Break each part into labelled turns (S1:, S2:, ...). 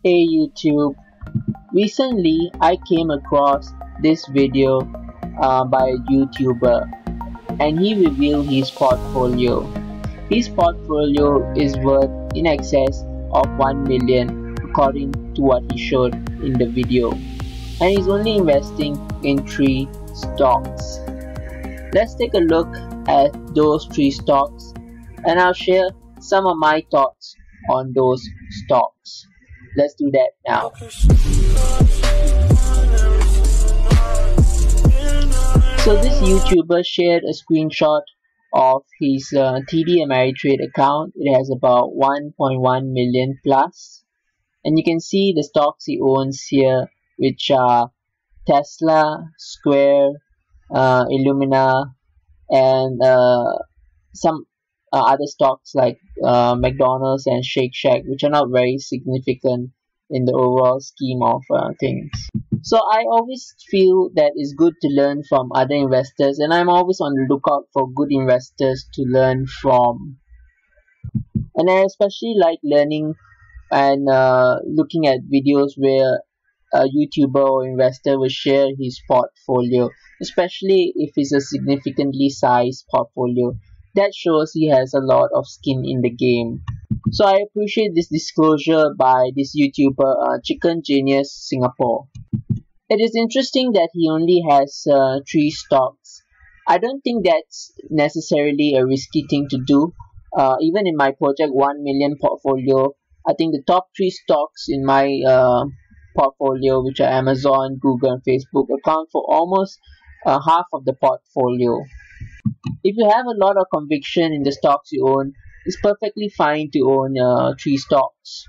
S1: Hey YouTube, recently I came across this video by a YouTuber and he revealed his portfolio. His portfolio is worth in excess of 1 million according to what he showed in the video, and he's only investing in 3 stocks. Let's take a look at those 3 stocks and I'll share some of my thoughts on those stocks. Let's do that now. So this YouTuber shared a screenshot of his TD Ameritrade account. It has about 1.1 million plus, and you can see the stocks he owns here, which are Tesla, Square, Illumina, and some other stocks like McDonald's and Shake Shack, which are not very significant in the overall scheme of things. So I always feel that it's good to learn from other investors, and I'm always on the lookout for good investors to learn from. And I especially like learning and looking at videos where a YouTuber or investor will share his portfolio, especially if it's a significantly sized portfolio. That shows he has a lot of skin in the game. So I appreciate this disclosure by this YouTuber, Chicken Genius Singapore. It is interesting that he only has 3 stocks. I don't think that's necessarily a risky thing to do. Even in my Project 1 million portfolio, I think the top 3 stocks in my portfolio, which are Amazon, Google, and Facebook, account for almost half of the portfolio. If you have a lot of conviction in the stocks you own, it's perfectly fine to own 3 stocks.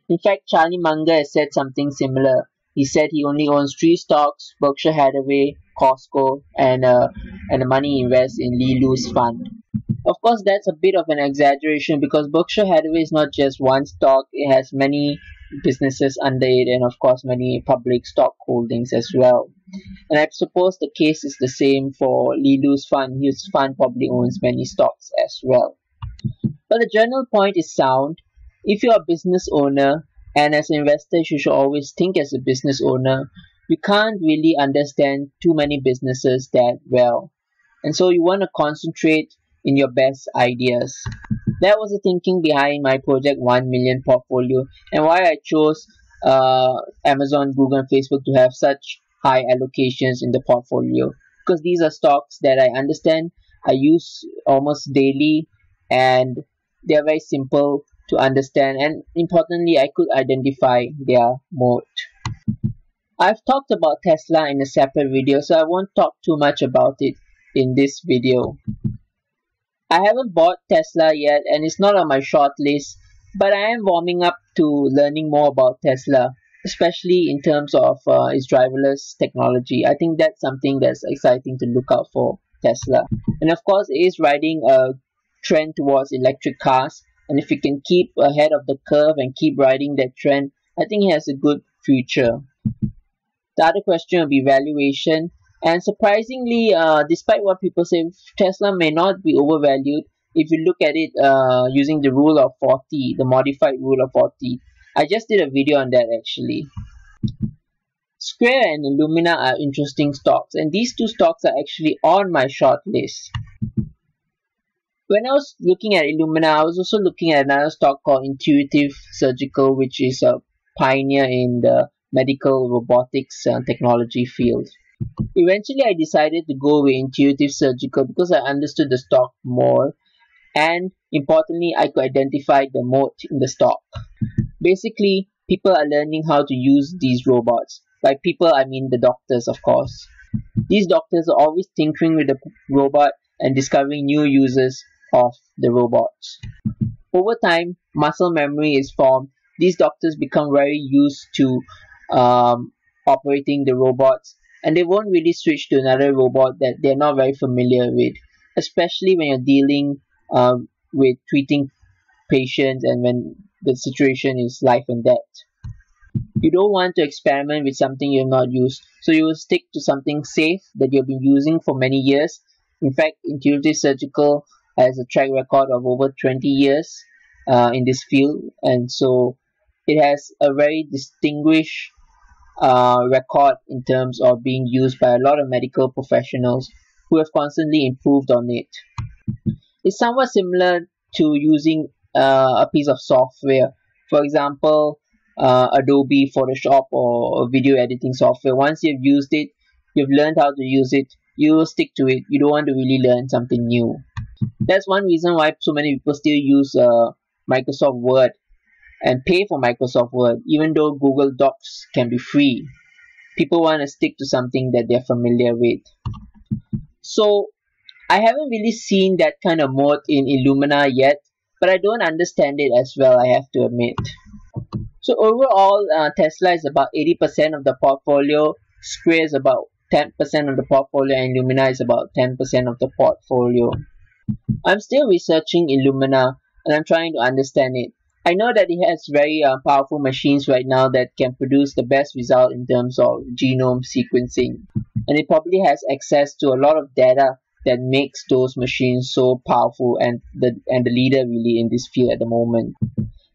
S1: In fact, Charlie Munger has said something similar. He said he only owns 3 stocks: Berkshire Hathaway, Costco, and the money he invests in Lilu's fund. Of course, that's a bit of an exaggeration because Berkshire Hathaway is not just one stock. It has many businesses under it, and of course many public stock holdings as well. And I suppose the case is the same for Lilu's fund. His fund probably owns many stocks as well. But the general point is sound. If you're a business owner, and as investors you should always think as a business owner, you can't really understand too many businesses that well, and so you want to concentrate in your best ideas. That was the thinking behind my Project 1 million portfolio, and why I chose Amazon, Google, and Facebook to have such high allocations in the portfolio, because these are stocks that I understand, I use almost daily, and they are very simple to understand, and importantly, I could identify their moat. I've talked about Tesla in a separate video, so I won't talk too much about it in this video. I haven't bought Tesla yet, and it's not on my short list, but I am warming up to learning more about Tesla, especially in terms of its driverless technology. I think that's something that's exciting to look out for Tesla. And of course, it is riding a trend towards electric cars, and if it can keep ahead of the curve and keep riding that trend, I think it has a good future. The other question will be valuation. And surprisingly, despite what people say, Tesla may not be overvalued if you look at it using the rule of 40, the modified rule of 40. I just did a video on that actually. Square and Illumina are interesting stocks, and these 2 stocks are actually on my short list. When I was looking at Illumina, I was also looking at another stock called Intuitive Surgical, which is a pioneer in the medical robotics technology field. Eventually, I decided to go with Intuitive Surgical because I understood the stock more, and importantly, I could identify the moat in the stock. Basically, people are learning how to use these robots. By people, I mean the doctors, of course. These doctors are always tinkering with the robot and discovering new uses of the robots. Over time, muscle memory is formed. These doctors become very used to operating the robots, and they won't really switch to another robot that they're not very familiar with, especially when you're dealing with treating patients and when the situation is life and death. You don't want to experiment with something you've not used, so you will stick to something safe that you've been using for many years. In fact, Intuitive Surgical has a track record of over 20 years in this field, and so it has a very distinguished record in terms of being used by a lot of medical professionals who have constantly improved on it. It's somewhat similar to using a piece of software. For example, Adobe Photoshop or video editing software. Once you've used it, you've learned how to use it, you will stick to it. You don't want to really learn something new. That's one reason why so many people still use Microsoft Word and pay for Microsoft Word, even though Google Docs can be free. People want to stick to something that they're familiar with. So I haven't really seen that kind of mode in Illumina yet, but I don't understand it as well, I have to admit. So overall, Tesla is about 80% of the portfolio, Square is about 10% of the portfolio, and Illumina is about 10% of the portfolio. I'm still researching Illumina and I'm trying to understand it. I know that it has very powerful machines right now that can produce the best result in terms of genome sequencing, and it probably has access to a lot of data that makes those machines so powerful and the leader really in this field at the moment.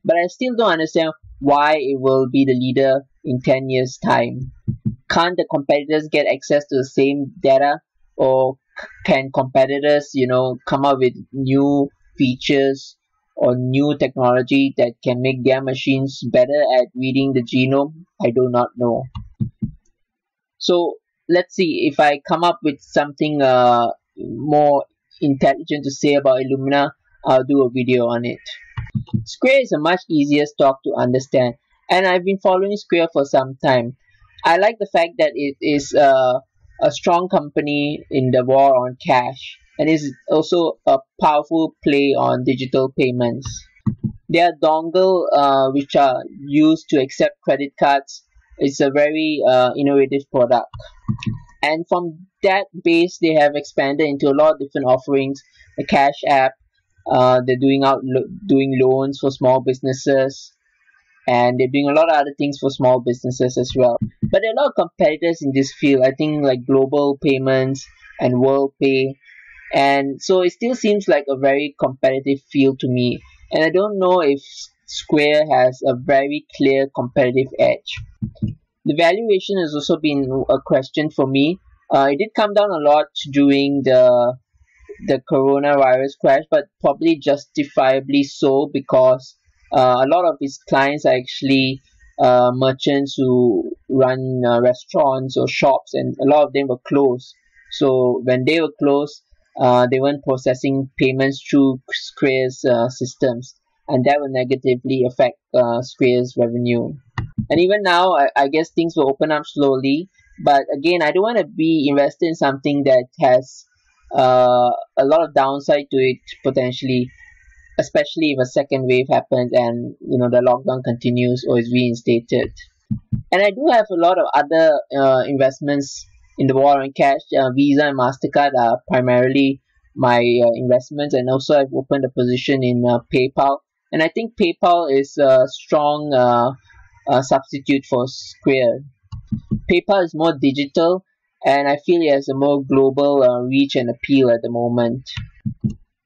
S1: But I still don't understand why it will be the leader in 10 years time. Can't the competitors get access to the same data, or can competitors come up with new features or new technology that can make their machines better at reading the genome? I do not know. So let's see if I come up with something more intelligent to say about Illumina. I'll do a video on it. Square is a much easier stock to understand, and I've been following Square for some time. I like the fact that it is a strong company in the war on cash, and is also a powerful play on digital payments. Their dongle, which are used to accept credit cards, is a very innovative product. And from that base, they have expanded into a lot of different offerings. The Cash App, they're doing loans for small businesses, and they're doing a lot of other things for small businesses as well. But there are a lot of competitors in this field, I think, like Global Payments and WorldPay, and so it still seems like a very competitive field to me, and I don't know if Square has a very clear competitive edge. The valuation has also been a question for me. It did come down a lot during the coronavirus crash, but probably justifiably so, because a lot of his clients are actually merchants who run restaurants or shops, and a lot of them were closed. So when they were closed, they weren't processing payments through Square's systems, and that will negatively affect Square's revenue. And even now, I guess things will open up slowly, but again, I don't want to be invested in something that has a lot of downside to it potentially, especially if a second wave happens and the lockdown continues or is reinstated. And I do have a lot of other investments in the war on cash. Visa and MasterCard are primarily my investments, and also I've opened a position in PayPal, and I think PayPal is a strong substitute for Square. PayPal is more digital, and I feel it has a more global reach and appeal at the moment.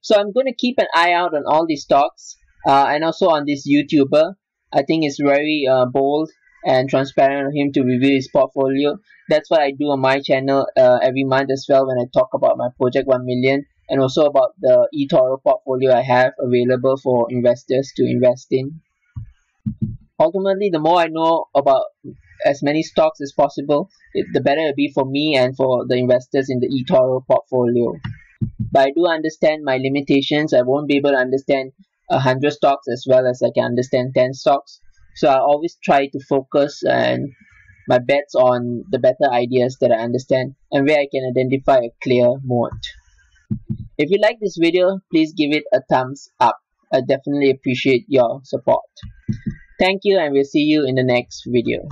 S1: So I'm going to keep an eye out on all these stocks, and also on this YouTuber. I think it's very bold and transparent of him to review his portfolio. That's what I do on my channel every month as well, when I talk about my Project 1 Million, and also about the eToro portfolio I have available for investors to invest in. Ultimately, the more I know about as many stocks as possible, the better it'll be for me and for the investors in the eToro portfolio. But I do understand my limitations. I won't be able to understand 100 stocks as well as I can understand 10 stocks. So I always try to focus and my bets on the better ideas that I understand and where I can identify a clear moat. If you like this video, please give it a thumbs up. I definitely appreciate your support. Thank you, and we'll see you in the next video.